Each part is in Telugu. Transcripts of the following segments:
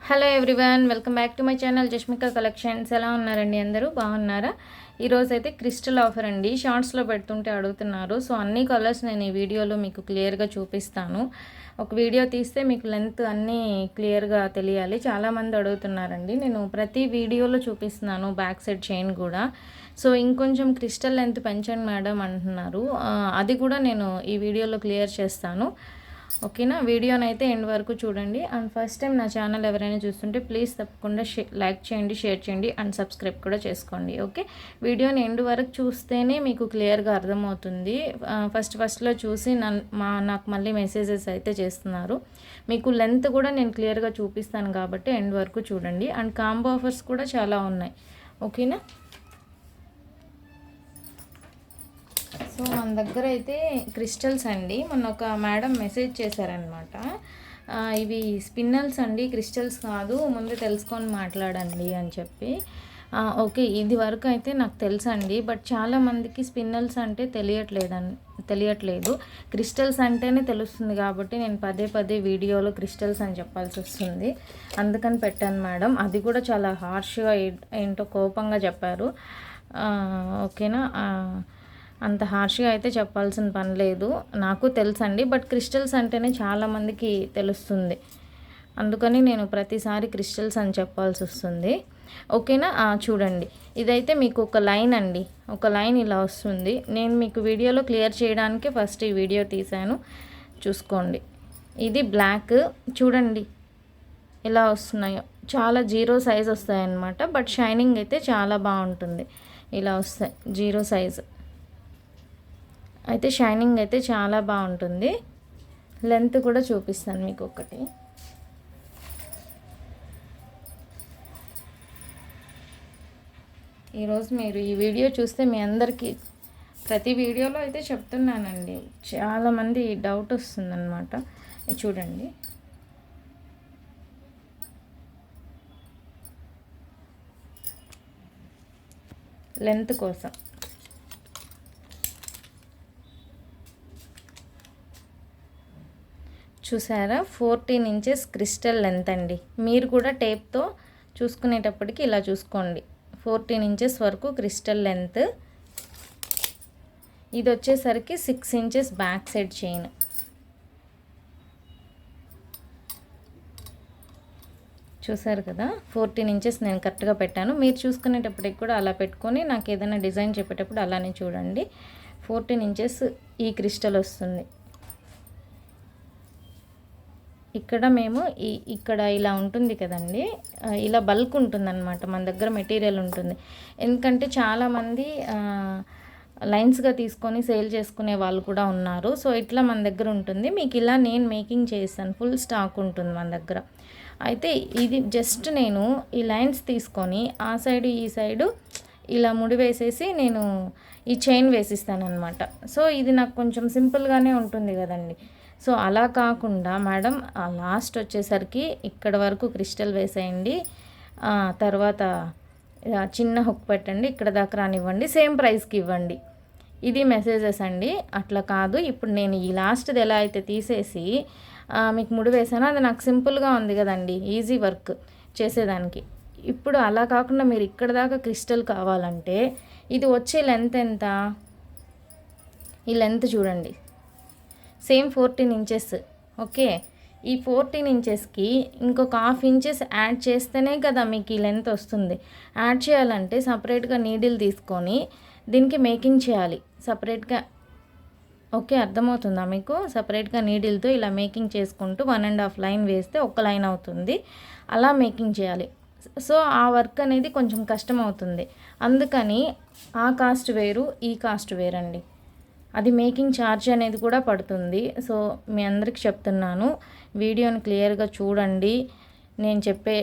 Hello everyone, welcome back to my channel Jasmika collections. ఎలా ఉన్నారండి? అందరూ బాగున్నారా? ఈరోజు అయితే క్రిస్టల్ ఆఫర్ అండి. షార్ట్స్లో పెడుతుంటే అడుగుతున్నారు. సో అన్ని కలర్స్ నేను ఈ వీడియోలో మీకు క్లియర్గా చూపిస్తాను. ఒక వీడియో తీస్తే మీకు లెంత్ అన్నీ క్లియర్గా తెలియాలి. చాలామంది అడుగుతున్నారండి. నేను ప్రతి వీడియోలో చూపిస్తున్నాను బ్యాక్ సైడ్ చైన్ కూడా. సో ఇంకొంచెం క్రిస్టల్ లెంత్ పెంచండి మేడం అంటున్నారు. అది కూడా నేను ఈ వీడియోలో క్లియర్ చేస్తాను. ఓకేనా? వీడియోని అయితే ఎండ్ వరకు చూడండి. అండ్ ఫస్ట్ టైం నా ఛానల్ ఎవరైనా చూస్తుంటే ప్లీజ్ తప్పకుండా లైక్ చేయండి, షేర్ చేయండి అండ్ సబ్స్క్రైబ్ కూడా చేసుకోండి. ఓకే, వీడియోని ఎండ్ వరకు చూస్తేనే మీకు క్లియర్గా అర్థమవుతుంది. ఫస్ట్లో చూసి నాకు మళ్ళీ మెసేజెస్ అయితే చేస్తున్నారు. మీకు లెంత్ కూడా నేను క్లియర్గా చూపిస్తాను కాబట్టి ఎండ్ వరకు చూడండి. అండ్ కాంబో ఆఫర్స్ కూడా చాలా ఉన్నాయి. ఓకేనా? సో మన దగ్గర అయితే క్రిస్టల్స్ అండి. మొన్న ఒక మేడం మెసేజ్ చేశారనమాట. ఇవి స్పిన్నల్స్ అండి, క్రిస్టల్స్ కాదు, ముందు తెలుసుకొని మాట్లాడండి అని చెప్పి. ఓకే, ఇది వరకు అయితే నాకు తెలుసండి. బట్ చాలామందికి స్పిన్నల్స్ అంటే తెలియట్లేదు. క్రిస్టల్స్ అంటేనే తెలుస్తుంది కాబట్టి నేను పదే వీడియోలో క్రిస్టల్స్ అని చెప్పాల్సి వస్తుంది. అందుకని పెట్టాను మేడం. అది కూడా చాలా హార్ష్గా ఏంటో కోపంగా చెప్పారు. ఓకేనా? అంత హార్ష్గా అయితే చెప్పాల్సిన పని లేదు. నాకు తెలుసండి. బట్ క్రిస్టల్స్ అంటేనే చాలామందికి తెలుస్తుంది. అందుకని నేను ప్రతిసారి క్రిస్టల్స్ అని చెప్పాల్సి వస్తుంది. ఓకేనా? చూడండి, ఇదైతే మీకు ఒక లైన్ అండి. ఒక లైన్ ఇలా వస్తుంది. నేను మీకు వీడియోలో క్లియర్ చేయడానికి ఫస్ట్ ఈ వీడియో తీశాను, చూసుకోండి. ఇది బ్లాక్. చూడండి ఎలా వస్తున్నాయో. చాలా జీరో సైజ్ వస్తాయన్నమాట. బట్ షైనింగ్ అయితే చాలా బాగుంటుంది. ఇలా వస్తాయి జీరో సైజ్ అయితే. షైనింగ్ అయితే చాలా బాగుంటుంది. లెంత్ కూడా చూపిస్తాను మీకు ఒకటి. ఈరోజు మీరు ఈ వీడియో చూస్తే మీ అందరికీ ప్రతి వీడియోలో అయితే చెప్తున్నానండి, చాలామంది డౌట్ వస్తుందన్నమాట. చూడండి, లెంత్ కోసం. చూసారా? 14 ఇంచెస్ క్రిస్టల్ లెంత్ అండి. మీరు కూడా టేప్తో చూసుకునేటప్పటికి ఇలా చూసుకోండి. 14 ఇంచెస్ వరకు క్రిస్టల్ లెంత్. ఇది వచ్చేసరికి 6 ఇంచెస్ బ్యాక్ సైడ్ చైన్. చూసారు కదా? 14 ఇంచెస్ నేను కరెక్ట్గా పెట్టాను. మీరు చూసుకునేటప్పటికి కూడా అలా పెట్టుకొని నాకు ఏదైనా డిజైన్ చెప్పేటప్పుడు అలానే చూడండి. 14 ఇంచెస్ ఈ క్రిస్టల్ వస్తుంది. ఇక్కడ మేము ఇక్కడ ఇలా ఉంటుంది కదండి, ఇలా బల్క్ ఉంటుందన్నమాట. మన దగ్గర మెటీరియల్ ఉంటుంది. ఎందుకంటే చాలామంది లైన్స్గా తీసుకొని సేల్ చేసుకునే వాళ్ళు కూడా ఉన్నారు. సో ఇట్లా మన దగ్గర ఉంటుంది. మీకు ఇలా నేను మేకింగ్ చేస్తాను. ఫుల్ స్టాక్ ఉంటుంది మన దగ్గర. అయితే ఇది జస్ట్ నేను ఈ లైన్స్ తీసుకొని ఆ సైడు ఈ సైడు ఇలా ముడి వేసేసి నేను ఈ చైన్ వేసిస్తాను అనమాట. సో ఇది నాకు కొంచెం సింపుల్గానే ఉంటుంది కదండి. సో అలా కాకుండా మేడం లాస్ట్ వచ్చేసరికి ఇక్కడ వరకు క్రిస్టల్ వేసేయండి, తర్వాత చిన్న హుక్ పెట్టండి, ఇక్కడ దాకా రానివ్వండి, సేమ్ ప్రైస్కి ఇవ్వండి. ఇది మెసేజెస్ అండి. అట్లా కాదు. ఇప్పుడు నేను ఈ లాస్ట్ది ఎలా అయితే తీసేసి మీకు ముడి వేసానో అది నాకు సింపుల్గా ఉంది కదండి, ఈజీ వర్క్ చేసేదానికి. ఇప్పుడు అలా కాకుండా మీరు ఇక్కడ దాకా క్రిస్టల్ కావాలంటే ఇది వచ్చే లెంత్ ఎంత? ఈ లెంత్ చూడండి, సేమ్ 14 ఇంచెస్. ఓకే, ఈ 14 ఇంచెస్కి ఇంకొక 1/2 ఇంచెస్ యాడ్ చేస్తేనే కదా మీకు ఈ లెంత్ వస్తుంది. యాడ్ చేయాలంటే సపరేట్గా నీడిల్ తీసుకొని దీనికి మేకింగ్ చేయాలి సపరేట్గా. ఓకే, అర్థమవుతుందా మీకు? సపరేట్గా నీడిల్తో ఇలా మేకింగ్ చేసుకుంటూ 1.5 లైన్ వేస్తే ఒక లైన్ అవుతుంది. అలా మేకింగ్ చేయాలి. సో ఆ వర్క్ అనేది కొంచెం కష్టం అవుతుంది. అందుకని ఆ కాస్ట్ వేరు, ఈ కాస్ట్ వేరండి. అది మేకింగ్ ఛార్జ్ అనేది కూడా పడుతుంది. సో మీ అందరికి చెప్తున్నాను, వీడియోని క్లియర్గా చూడండి. నేను చెప్పే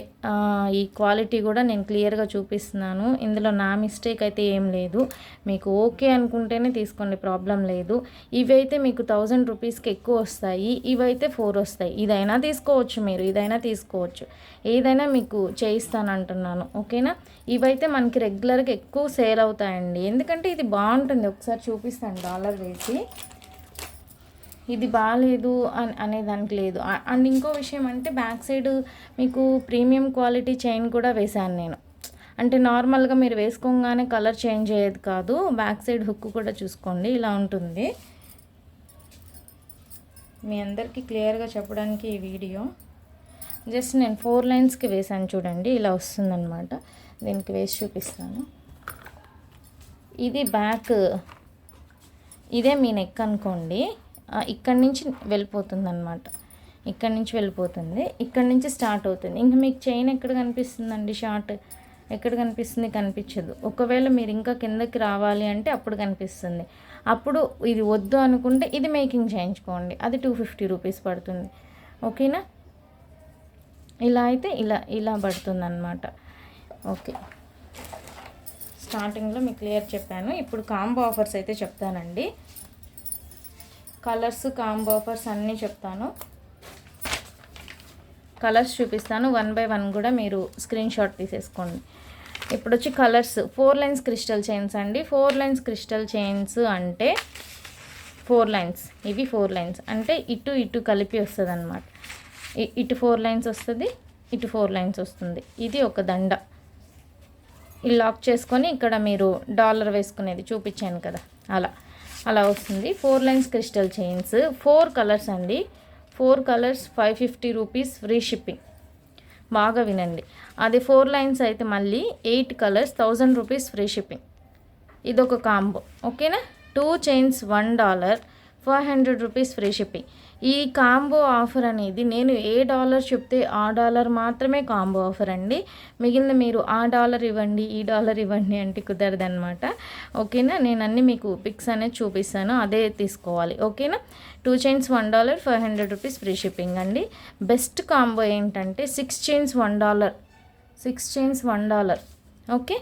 ఈ క్వాలిటీ కూడా నేను క్లియర్గా చూపిస్తున్నాను. ఇందులో నా మిస్టేక్ అయితే ఏం లేదు. మీకు ఓకే అనుకుంటేనే తీసుకోండి, ప్రాబ్లం లేదు. ఇవైతే మీకు 1000 రూపీస్కి ఎక్కువ వస్తాయి, ఇవైతే 4 వస్తాయి. ఇదైనా తీసుకోవచ్చు, మీరు ఇదైనా తీసుకోవచ్చు, ఏదైనా మీకు చేయిస్తాను అంటున్నాను. ఓకేనా? ఇవైతే మనకి రెగ్యులర్గా ఎక్కువ సేల్ అవుతాయండి. ఎందుకంటే ఇది బాగుంటుంది. ఒకసారి చూపిస్తాను డాలర్ వేసి. ఇది బాగాలేదు అనేదానికి లేదు. అండ్ ఇంకో విషయం అంటే బ్యాక్ సైడ్ మీకు ప్రీమియం క్వాలిటీ చైన్ కూడా వేశాను నేను. అంటే నార్మల్గా మీరు వేసుకోగానే కలర్ చేంజ్ అయ్యేది కాదు. బ్యాక్ సైడ్ హుక్ కూడా చూసుకోండి, ఇలా ఉంటుంది. మీ అందరికీ క్లియర్గా చెప్పడానికి ఈ వీడియో జస్ట్ నేను 4 లైన్స్కి వేసాను చూడండి, ఇలా వస్తుందన్నమాట. దీనికి వేసి చూపిస్తాను. ఇది బ్యాక్, ఇదే మీ నెక్ అనుకోండి. ఇక్కడి నుంచి వెళ్ళిపోతుంది అనమాట, ఇక్కడి నుంచి వెళ్ళిపోతుంది, ఇక్కడి నుంచి స్టార్ట్ అవుతుంది. ఇంకా మీకు చైన్ ఎక్కడ కనిపిస్తుందండి? షార్ట్ ఎక్కడ కనిపిస్తుంది? కనిపించదు. ఒకవేళ మీరు ఇంకా కిందకి రావాలి అంటే అప్పుడు కనిపిస్తుంది. అప్పుడు ఇది వద్దు అనుకుంటే ఇది మేకింగ్ చేయించుకోండి, అది 250 రూపీస్ పడుతుంది. ఓకేనా? ఇలా అయితే ఇలా పడుతుంది అన్నమాట. ఓకే, స్టార్టింగ్లో మీకు క్లియర్ చెప్పాను. ఇప్పుడు కాంబో ఆఫర్స్ అయితే చెప్తానండి. కలర్స్ కాంబో ఆఫర్స్ అన్నీ చెప్తాను. కలర్స్ చూపిస్తాను, 1 బై 1 కూడా మీరు స్క్రీన్ షాట్ తీసేసుకోండి. ఇప్పుడు వచ్చి కలర్స్ 4 లైన్స్ క్రిస్టల్ చైన్స్ అండి. 4 లైన్స్ క్రిస్టల్ చైన్స్ అంటే 4 లైన్స్, ఇవి 4 లైన్స్ అంటే ఇటు కలిపి వస్తుంది అనమాట. ఇటు 4 లైన్స్ వస్తుంది, ఇటు 4 లైన్స్ వస్తుంది. ఇది ఒక దండ. ఇది లాక్ చేసుకొని ఇక్కడ మీరు డాలర్ వేసుకునేది చూపించాను కదా, అలా వస్తుంది. 4 లైన్స్ క్రిస్టల్ చైన్స్, 4 కలర్స్ అండి. 4 కలర్స్ 550 రూపీస్ ఫ్రీ షిప్పింగ్. బాగా వినండి. అది 4 లైన్స్ అయితే మళ్ళీ 8 కలర్స్ 1000 రూపీస్ ఫ్రీ షిప్పింగ్. ఇదొక కాంబో. ఓకేనా? 2 చైన్స్ $1, 500 రూపీస్ ఫ్రీ షిప్పింగ్. ఈ కాంబో ఆఫర్ అనేది నేను ఏ డాలర్ చెప్తే ఆ డాలర్ మాత్రమే కాంబో ఆఫర్ అండి. మిగిలిన మీరు ఆ డాలర్ ఇవ్వండి, ఈ డాలర్ ఇవ్వండి అంటే కుదరదనమాట. ఓకేనా? నేను అన్నీ మీకు పిక్స్ అనేది చూపిస్తాను, అదే తీసుకోవాలి. ఓకేనా? 2 చైన్స్ $1, 500 రూపీస్ ఫ్రీ షిప్పింగ్ అండి. బెస్ట్ కాంబో ఏంటంటే 6 చైన్స్ $1, 6 చైన్స్ $1. ఓకే,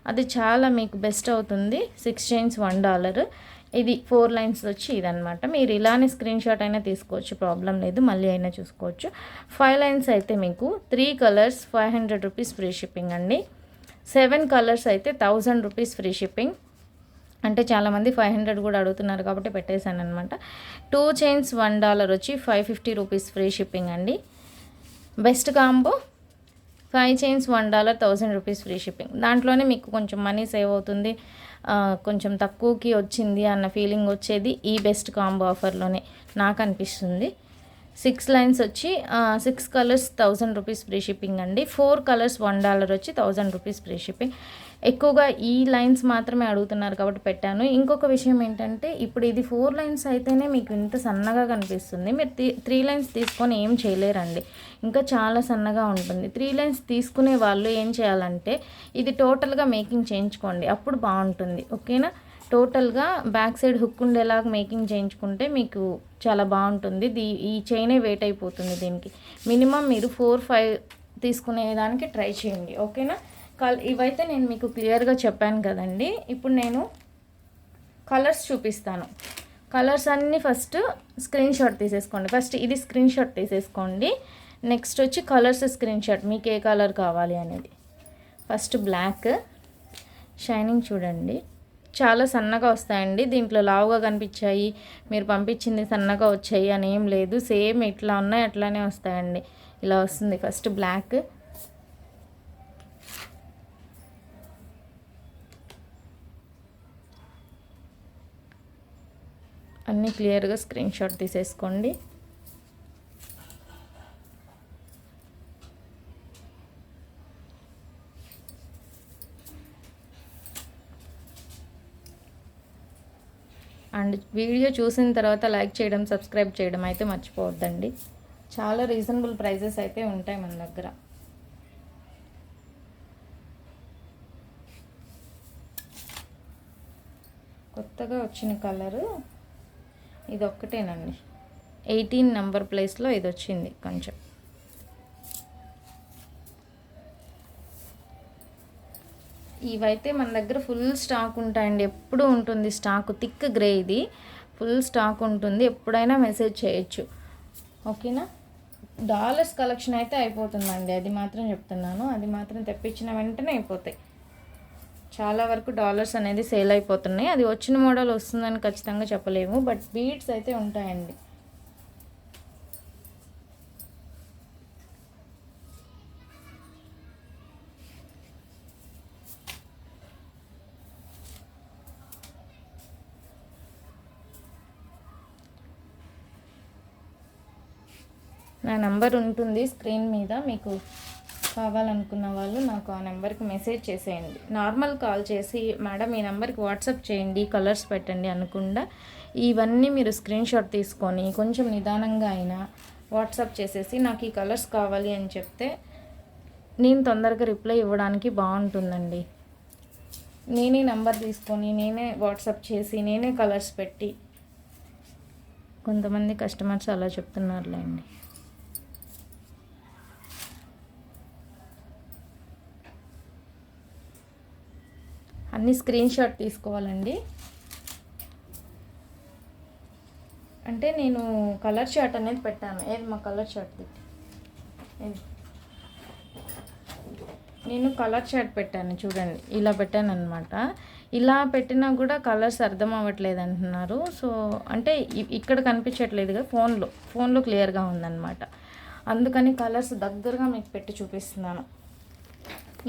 అది చాలా మీకు బెస్ట్ అవుతుంది. 6 చైన్స్ $1. ఇది 4 లైన్స్ వచ్చి ఇదనమాట. మీరు ఇలానే స్క్రీన్ షాట్ అయినా తీసుకోవచ్చు, ప్రాబ్లం లేదు, మళ్ళీ అయినా చూసుకోవచ్చు. 5 లైన్స్ అయితే మీకు 3 కలర్స్ 500 రూపీస్ ఫ్రీ షిప్పింగ్ అండి. 7 కలర్స్ అయితే 1000 రూపీస్ ఫ్రీ షిప్పింగ్. అంటే చాలామంది 500 కూడా అడుగుతున్నారు కాబట్టి పెట్టేశాను అనమాట. 2 చైన్స్ $1 వచ్చి 550 రూపీస్ ఫ్రీ షిప్పింగ్ అండి. Best combo 5 chains $1, 1000 rupees free shipping. దాంట్లోనే మీకు కొంచెం మనీ సేవ్ అవుతుంది, కొంచెం తక్కువకి వచ్చింది అన్న ఫీలింగ్ వచ్చేది ఈ బెస్ట్ కాంబో ఆఫర్లోనే నాకు అనిపిస్తుంది. 6 లైన్స్ వచ్చి 6 కలర్స్ 1000 రూపీస్ ఫ్రీ షిప్పింగ్ అండి. 4 కలర్స్ $1 వచ్చి 1000 రూపీస్ ఫ్రీ షిప్పింగ్. ఎక్కువగా ఈ లైన్స్ మాత్రమే అడుగుతున్నారు కాబట్టి పెట్టాను. ఇంకొక విషయం ఏంటంటే ఇప్పుడు ఇది 4 లైన్స్ అయితేనే మీకు ఇంత సన్నగా కనిపిస్తుంది. మీరు 3 లైన్స్ తీసుకొని ఏం చేయలేరండి, ఇంకా చాలా సన్నగా ఉంటుంది. 3 లైన్స్ తీసుకునే వాళ్ళు ఏం చేయాలంటే ఇది టోటల్గా మేకింగ్ చేయించుకోండి, అప్పుడు బాగుంటుంది. ఓకేనా? టోటల్గా బ్యాక్ సైడ్ హుక్ ఉండేలాగా మేకింగ్ చేయించుకుంటే మీకు చాలా బాగుంటుంది. ఈ చైనే వెయిట్ అయిపోతుంది దీనికి. మినిమం మీరు 4-5 తీసుకునేదానికి ట్రై చేయండి. ఓకేనా? ఇవైతే నేను మీకు క్లియర్గా చెప్పాను కదండి. ఇప్పుడు నేను కలర్స్ చూపిస్తాను. కలర్స్ అన్నీ ఫస్ట్ స్క్రీన్ షాట్ తీసేసుకోండి. ఫస్ట్ ఇది స్క్రీన్ షాట్ తీసేసుకోండి. నెక్స్ట్ వచ్చి కలర్స్ స్క్రీన్ షాట్, మీకు ఏ కలర్ కావాలి అనేది. ఫస్ట్ బ్లాక్ షైనింగ్ చూడండి, చాలా సన్నగా వస్తాయండి. దీంట్లో లావుగా కనిపించాయి, మీరు పంపించింది సన్నగా వచ్చాయి అని ఏం లేదు, సేమ్ ఇట్లా ఉన్నాయి అట్లానే వస్తాయండి. ఇలా వస్తుంది. ఫస్ట్ బ్లాక్, అన్నీ క్లియర్గా స్క్రీన్ షాట్ తీసేసుకోండి. అండ్ వీడియో చూసిన తర్వాత లైక్ చేయడం, సబ్స్క్రైబ్ చేయడం అయితే మర్చిపోవద్దండి. చాలా రీజనబుల్ ప్రైజెస్ అయితే ఉంటాయి మన దగ్గర. కొత్తగా వచ్చిన కలరు ఇది ఒక్కటేనండి. 18 నెంబర్ ప్లేస్లో ఇది వచ్చింది కొంచెం. ఇవైతే మన దగ్గర ఫుల్ స్టాక్ ఉంటాయండి, ఎప్పుడు ఉంటుంది స్టాక్. థిక్ గ్రే, ఇది ఫుల్ స్టాక్ ఉంటుంది, ఎప్పుడైనా మెసేజ్ చేయొచ్చు. ఓకేనా? డాలర్స్ కలెక్షన్ అయితే అయిపోతుందండి, అది మాత్రం చెప్తున్నాను. అది మాత్రం తెప్పించిన వెంటనే అయిపోతాయి. చాలా వరకు డాలర్స్ అనేది సేల్ అయిపోతున్నాయి. అది వచ్చిన మోడల్ వస్తుందని ఖచ్చితంగా చెప్పలేము, బట్ బీడ్స్ అయితే ఉంటాయండి. నా నెంబర్ ఉంటుంది స్క్రీన్ మీద, మీకు కావాలనుకున్న వాళ్ళు నాకు ఆ నెంబర్కి మెసేజ్ చేసేయండి. నార్మల్ కాల్ చేసి మేడం ఈ నెంబర్కి వాట్సాప్ చేయండి, కలర్స్ పెట్టండి అనకుండా ఇవన్నీ మీరు స్క్రీన్ షాట్ తీసుకొని కొంచెం నిదానంగా అయినా వాట్సాప్ చేసేసి నాకు ఈ కలర్స్ కావాలి అని చెప్తే నేను తొందరగా రిప్లై ఇవ్వడానికి బాగుంటుందండి. నేనే నెంబర్ తీసుకొని నేనే వాట్సాప్ చేసి నేనే కలర్స్ పెట్టి, కొంతమంది కస్టమర్స్ అలా చెప్తున్నారులేండి. అన్ని స్క్రీన్ షాట్ తీసుకోవాలండి. అంటే నేను కలర్ చార్ట్ అనేది పెట్టాను. ఏది మా కలర్ చార్ట్ పెట్టి నేను కలర్ చార్ట్ పెట్టాను చూడండి, ఇలా పెట్టాను అనమాట. ఇలా పెట్టినా కూడా కలర్స్ అర్థం అవ్వట్లేదు అంటున్నారు. సో అంటే ఇక్కడ కనిపించట్లేదుగా, ఫోన్లో క్లియర్గా ఉందన్నమాట. అందుకని కలర్స్ దగ్గరగా మీకు పెట్టి చూపిస్తున్నాను.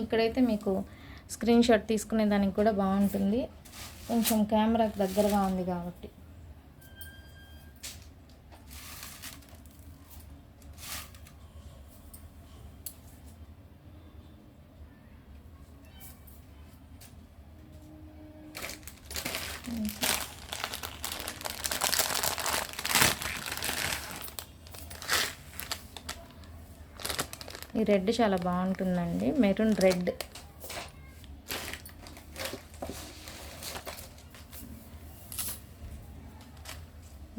ఇక్కడైతే మీకు స్క్రీన్ షాట్ తీసుకునే దానికి కూడా బాగుంటుంది, కొంచెం కెమెరాకి దగ్గరగా ఉంది కాబట్టి. ఈ రెడ్ చాలా బాగుంటుందండి, maroon red.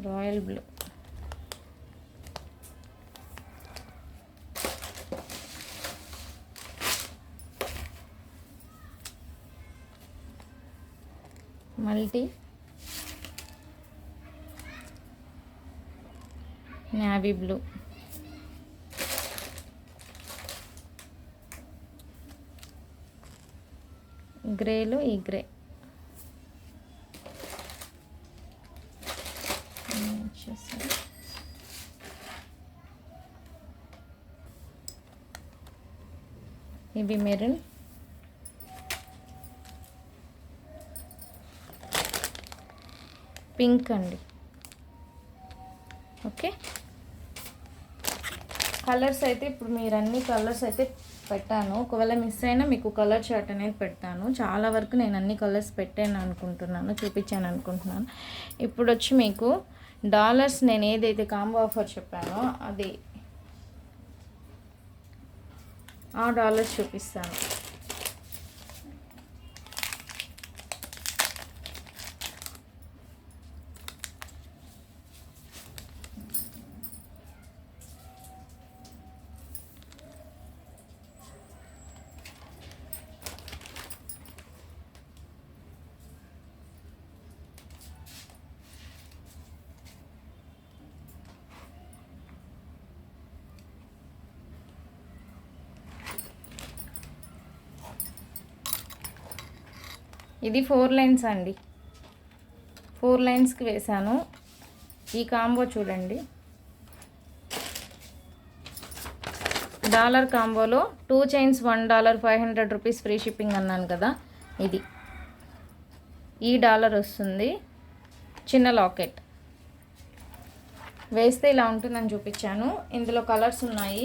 Royal blue. Multi. Navy blue. గ్రేలో ఈ గ్రే. ఇవి మెరూన్. పింక్ అండి. ఓకే, కలర్స్ అయితే ఇప్పుడు మీరు అన్ని కలర్స్ అయితే పెట్టాను. ఒకవేళ మిస్ అయినా మీకు కలర్ చార్ట్ అనేది పెడతాను. చాలా వరకు నేను అన్ని కలర్స్ పెట్టాను అనుకుంటున్నాను, చూపించాను అనుకుంటున్నాను. ఇప్పుడు వచ్చి మీకు డాలర్స్ నేను ఏదైతే కాంబో ఆఫర్ చెప్పానో అది ఆ డాలర్స్ చూపిస్తాను. ఇది 4 లైన్స్ అండి, 4 లైన్స్కి వేసాను. ఈ కాంబో చూడండి, డాలర్ కాంబోలో 2 చైన్స్ $1 500 రూపీస్ ఫ్రీ షిప్పింగ్ అన్నాను కదా, ఇది ఈ డాలర్ వస్తుంది. చిన్న లాకెట్ వేస్తే ఇలా ఉంటుందని చూపించాను. ఇందులో కలర్స్ ఉన్నాయి,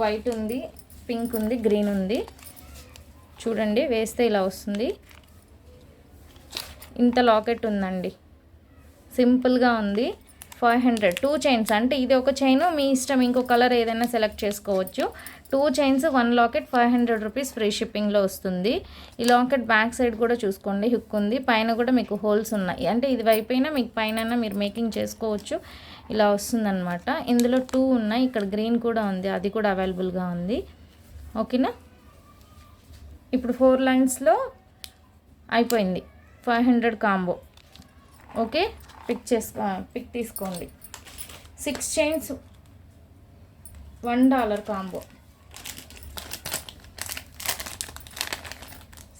వైట్ ఉంది, పింక్ ఉంది, గ్రీన్ ఉంది. చూడండి, వేస్తే ఇలా వస్తుంది. ఇంత లాకెట్ ఉందండి, సింపుల్గా ఉంది. 500 2 చైన్స్, అంటే ఇది ఒక చైన్, మీ ఇష్టం ఇంకో కలర్ ఏదైనా సెలెక్ట్ చేసుకోవచ్చు. 2 చైన్స్ 1 లాకెట్ 500 రూపీస్ ఫ్రీ షిప్పింగ్లో వస్తుంది. ఈ లాకెట్ బ్యాక్ సైడ్ కూడా చూసుకోండి, హుక్ ఉంది, పైన కూడా మీకు హోల్స్ ఉన్నాయి. అంటే ఇది వైపైనా మీకు పైన మీరు మేకింగ్ చేసుకోవచ్చు. ఇలా వస్తుందన్నమాట. ఇందులో 2 ఉన్నాయి, ఇక్కడ గ్రీన్ కూడా ఉంది, అది కూడా అవైలబుల్గా ఉంది. ఓకేనా, ఇప్పుడు 4 లైన్స్లో అయిపోయింది 500 కాంబో. ఓకే, పిక్ తీసుకోండి. 6 చైన్స్ $1 కాంబో,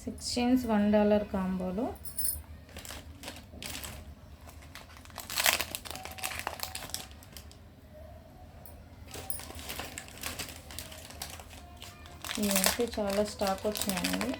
6 చైన్స్ $1 కాంబోలో ఇవైతే చాలా స్టాక్ వచ్చినాయండి.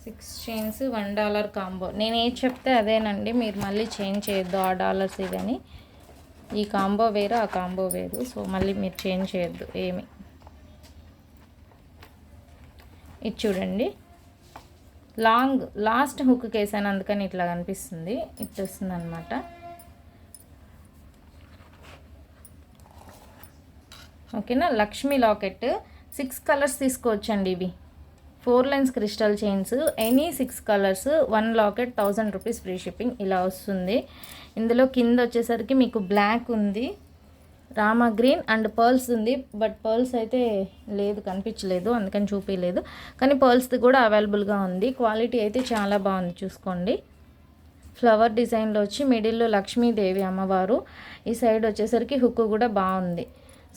6 చైన్స్ $1 కాంబో. నేను ఏది చెప్తే అదేనండి, మీరు మళ్ళీ చేంజ్ చేయొద్దు. ఆ డాలర్స్ ఇవని, ఈ కాంబో వేరు ఆ కాంబో వేరు, సో మళ్ళీ మీరు చేంజ్ చేయొద్దు ఏమి. ఇది చూడండి, లాస్ట్ హుక్ కేసాను, అందుకని ఇట్లా కనిపిస్తుంది. ఇట్లా వస్తుంది అనమాట. ఓకేనా. లక్ష్మీ లాకెట్ 6 కలర్స్ తీసుకోవచ్చండి. ఇవి 4 lines crystal chains, any 6 colours, 1 locket 1000 rupees free shipping ఇలా వస్తుంది. ఇందులో కింద వచ్చేసరికి మీకు బ్లాక్ ఉంది, రామా గ్రీన్ అండ్ పర్ల్స్ ఉంది. బట్ పర్ల్స్ అయితే లేదు, కనిపించలేదు, అందుకని చూపించలేదు. కానీ పర్ల్స్ది కూడా అవైలబుల్గా ఉంది. క్వాలిటీ అయితే చాలా బాగుంది, చూసుకోండి. ఫ్లవర్ డిజైన్లో వచ్చి మిడిల్లో లక్ష్మీదేవి అమ్మవారు, ఈ సైడ్ వచ్చేసరికి హుక్ కూడా బాగుంది.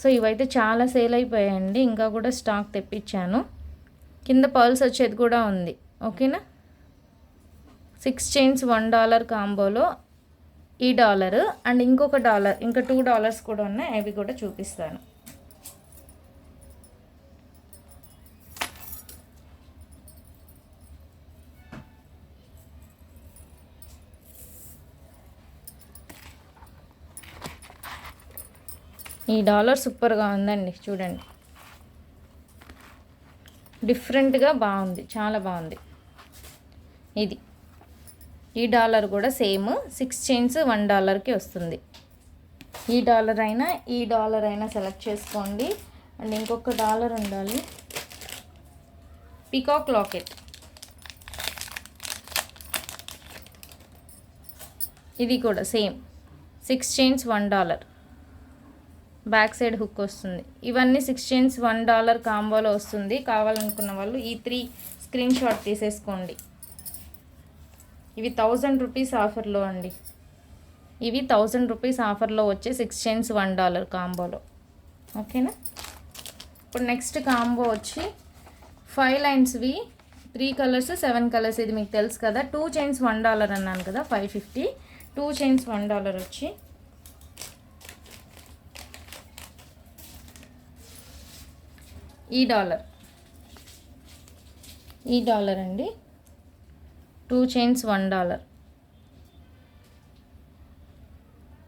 సో ఇవైతే చాలా సేల్ అయిపోయాయండి, ఇంకా కూడా స్టాక్ తెప్పించాను. కింద పర్ల్స్ వచ్చేది కూడా ఉంది. ఓకేనా. 6 చైన్స్ $1 కాంబోలో ఈ డాలర్ అండ్ ఇంకొక డాలర్, ఇంకా $2 కూడా ఉన్నాయి, అవి కూడా చూపిస్తాను. ఈ డాలర్ సూపర్గా ఉందండి, చూడండి. డిఫరెంట్గా బాగుంది, చాలా బాగుంది. ఇది ఈ డాలర్ కూడా సేమ్ 6 చైన్స్ $1కి వస్తుంది. ఈ డాలర్ అయినా సెలెక్ట్ చేసుకోండి. అండ్ ఇంకొక డాలర్ ఉండాలి, పీకాక్ లాకెట్. ఇది కూడా same 6 chains $1, back side hook వస్తుంది. ఇవన్నీ 6 చైన్స్ $1 కాంబోలో వస్తుంది. కావాలనుకున్న వాళ్ళు ఈ 3 స్క్రీన్ షాట్ తీసేసుకోండి. ఇవి 1000 రూపీస్ ఆఫర్లో అండి. ఇవి 1000 రూపీస్ ఆఫర్లో వచ్చే 6 చైన్స్ $1 కాంబోలో. ఓకేనా. ఇప్పుడు నెక్స్ట్ కాంబో వచ్చి 5 లైన్స్వి 3 కలర్స్ 7 కలర్స్. ఇది మీకు తెలుసు కదా. 2 చైన్స్ $1 అన్నాను కదా, 550. 2 చైన్స్ $1 వచ్చి ఈ డాలర్ అండి. 2 చైన్స్ $1.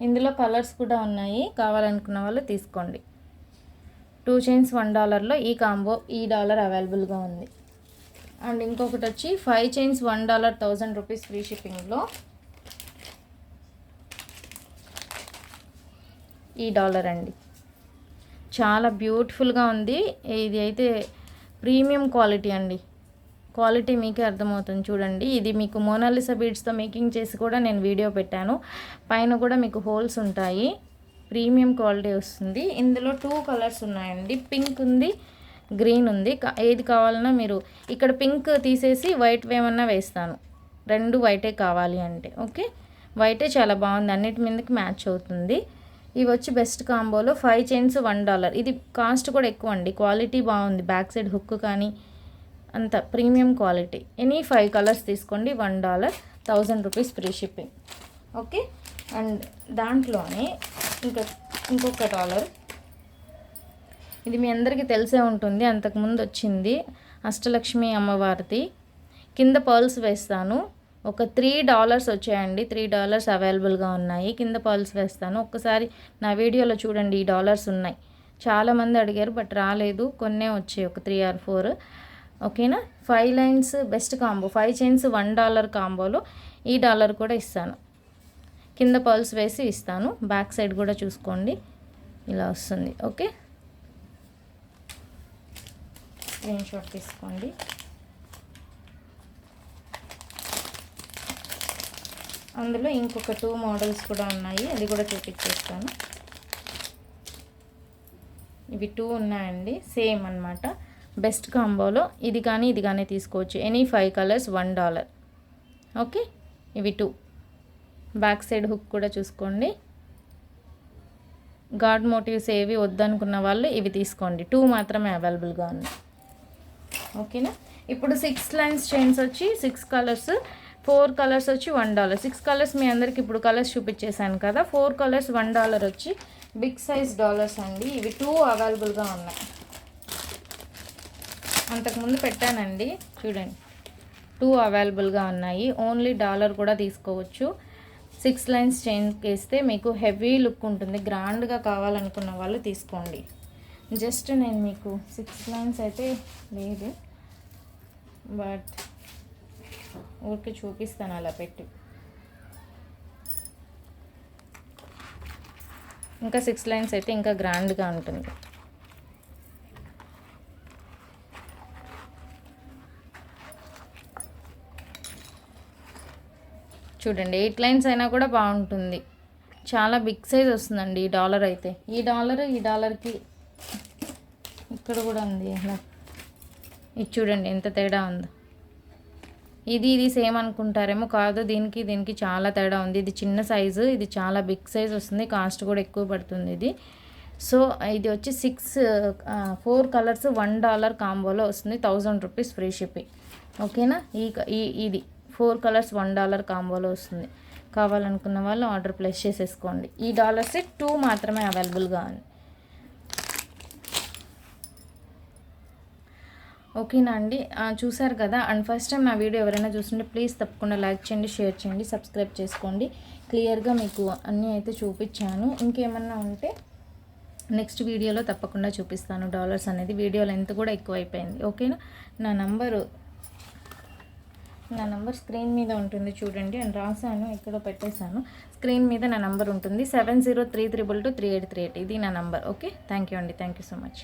ఇందులో కలర్స్ కూడా ఉన్నాయి, కావాలనుకున్న వాళ్ళు తీసుకోండి. 2 చైన్స్ $1లో ఈ కాంబో, ఈ డాలర్ అవైలబుల్గా ఉంది. అండ్ ఇంకొకటి వచ్చి 5 చైన్స్ $1 1000 రూపీస్ ఫ్రీ షిప్పింగ్లో ఈ డాలర్ అండి. చాలా బ్యూటిఫుల్గా ఉంది. ఇది అయితే ప్రీమియం క్వాలిటీ అండి, క్వాలిటీ మీకే అర్థమవుతుంది. చూడండి, ఇది మీకు మోనాలిసా బీడ్స్తో మేకింగ్ చేసి కూడా నేను వీడియో పెట్టాను. పైన కూడా మీకు హోల్స్ ఉంటాయి, ప్రీమియం క్వాలిటీ వస్తుంది. ఇందులో 2 కలర్స్ ఉన్నాయండి, పింక్ ఉంది, గ్రీన్ ఉంది. ఏది కావాలన్నా మీరు ఇక్కడ పింక్ తీసేసి వైట్ ఏమన్నా వేస్తాను, 2 వైటే కావాలి అంటే. ఓకే, వైటే చాలా బాగుంది, అన్నిటి మీదకి మ్యాచ్ అవుతుంది. ఇవి వచ్చి బెస్ట్ కాంబోలో 5 చైన్స్ $1. ఇది కాస్ట్ కూడా ఎక్కువ అండి, క్వాలిటీ బాగుంది. బ్యాక్ సైడ్ హుక్ కానీ అంత ప్రీమియం క్వాలిటీ. ఎనీ 5 కలర్స్ తీసుకోండి, $1, 1000 rupees free shipping. Okay. And దాంట్లోనే ఇంకొక డాలర్, ఇది మీ అందరికీ తెలిసే ఉంటుంది, అంతకుముందు వచ్చింది, అష్టలక్ష్మి అమ్మవారిది. కింద పర్ల్స్ వేస్తాను. ఒక $3 వచ్చాయండి, $3 అవైలబుల్గా ఉన్నాయి. కింద పర్ల్స్ వేస్తాను. ఒక్కసారి నా వీడియోలో చూడండి, ఈ డాలర్స్ ఉన్నాయి. చాలామంది అడిగారు బట్ రాలేదు, కొన్నే వచ్చాయి, ఒక 3 or 4. ఓకేనా. 5 లైన్స్ బెస్ట్ కాంబో, 5 చైన్స్ $1 కాంబోలో ఈ డాలర్ కూడా ఇస్తాను. కింద పర్ల్స్ వేసి ఇస్తాను. బ్యాక్ సైడ్ కూడా చూసుకోండి, ఇలా వస్తుంది. ఓకే, స్క్రీన్ షాట్ తీసుకోండి. అందులో ఇంకొక 2 మోడల్స్ కూడా ఉన్నాయి, అది కూడా చూపించేస్తాను. ఇవి 2 ఉన్నాయండి, సేమ్ అన్నమాట. బెస్ట్ కాంబోలో ఇది కానీ తీసుకోవచ్చు. Any 5 colours $1. ఓకే, ఇవి 2. బ్యాక్ సైడ్ హుక్ కూడా చూసుకోండి. గాడ్ మోటివ్స్ ఏవి వద్దనుకున్న వాళ్ళు ఇవి తీసుకోండి, 2 మాత్రమే అవైలబుల్గా ఉన్నాయి. ఓకేనా. ఇప్పుడు 6 లైన్స్ చైన్స్ వచ్చి 6 కలర్స్, 4 కలర్స్ వచ్చి $1. 6 కలర్స్ మీ అందరికి ఇప్పుడు కలర్స్ చూపించేశాను కదా. 4 కలర్స్ $1 వచ్చి బిగ్ సైజ్ డాలర్స్ అండి. ఇవి 2 అవైలబుల్గా ఉన్నాయి. అంతకుముందు పెట్టానండి, చూడండి. 2 అవైలబుల్గా ఉన్నాయి. ఓన్లీ డాలర్ కూడా తీసుకోవచ్చు. 6 లైన్స్ చైన్ వేస్తే మీకు హెవీ లుక్ ఉంటుంది. గ్రాండ్గా కావాలనుకున్న వాళ్ళు తీసుకోండి. జస్ట్ నేను మీకు 6 లైన్స్ అయితే లేదు, బట్ ఊరికే చూపిస్తాను అలా పెట్టి. ఇంకా 6 లైన్స్ అయితే ఇంకా గ్రాండ్గా ఉంటుంది. చూడండి 8 లైన్స్ అయినా కూడా బాగుంటుంది. చాలా బిగ్ సైజ్ వస్తుందండి ఈ డాలర్ అయితే. ఈ డాలర్కి ఇక్కడ కూడా ఉంది అలా. ఇది చూడండి ఎంత తేడా ఉందో. ఇది సేమ్ అనుకుంటారేమో, కాదు, దీనికి చాలా తేడా ఉంది. ఇది చిన్న సైజు, ఇది చాలా బిగ్ సైజ్ వస్తుంది. కాస్ట్ కూడా ఎక్కువ పడుతుంది ఇది. సో ఇది వచ్చి 4 కలర్స్ $1 కాంబోలో వస్తుంది. 1000 రూపీస్ ఫ్రీ షిప్పింగ్. ఓకేనా? ఇది 4 కలర్స్ $1 కాంబోలో వస్తుంది. కావాలనుకున్న వాళ్ళు ఆర్డర్ ప్లేస్ చేసేసుకోండి. ఈ డాలర్ సెట్ 2 మాత్రమే అవైలబుల్గా ఉంది. ఓకేనా అండి? చూసారు కదా. అండ్ ఫస్ట్ టైం నా వీడియో ఎవరైనా చూస్తుంటే ప్లీజ్ తప్పకుండా లైక్ చేయండి, షేర్ చేయండి, సబ్స్క్రైబ్ చేసుకోండి. క్లియర్గా మీకు అన్నీ అయితే చూపించాను. ఇంకేమన్నా ఉంటే నెక్స్ట్ వీడియోలో తప్పకుండా చూపిస్తాను. డాలర్స్ అనేది వీడియో లెంత్ కూడా ఎక్కువైపోయింది. ఓకేనా? నా నంబర్ స్క్రీన్ మీద ఉంటుంది చూడండి. అండ్ రాసాను, ఎక్కడో పెట్టేశాను. స్క్రీన్ మీద నా నంబర్ ఉంటుంది. 7033223838. ఇది నా నంబర్. ఓకే, థ్యాంక్ యూ అండి. Thank you so much.